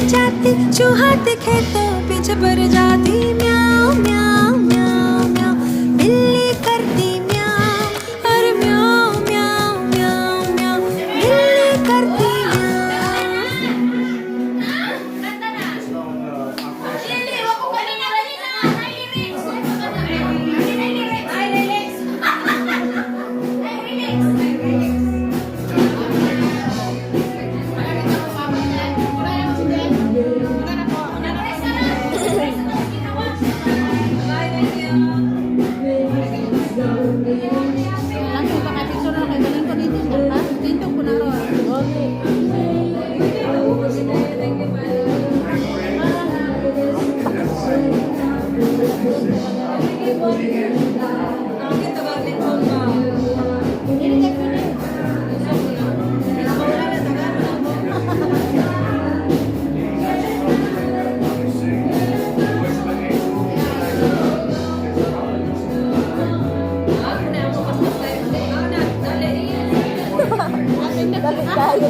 जाती, चूहा दिखे तो पीछे पड़ जाती। म्याऊं म्याऊं म्याऊं म्याऊं, बिल्ली करती म्याऊं, अरे म्याऊं म्याऊं म्याऊं म्याऊं, बिल्ली करती Langsung pakai pisau na kay galing ko dito ha. Dito ko na ron. Dapat tayo.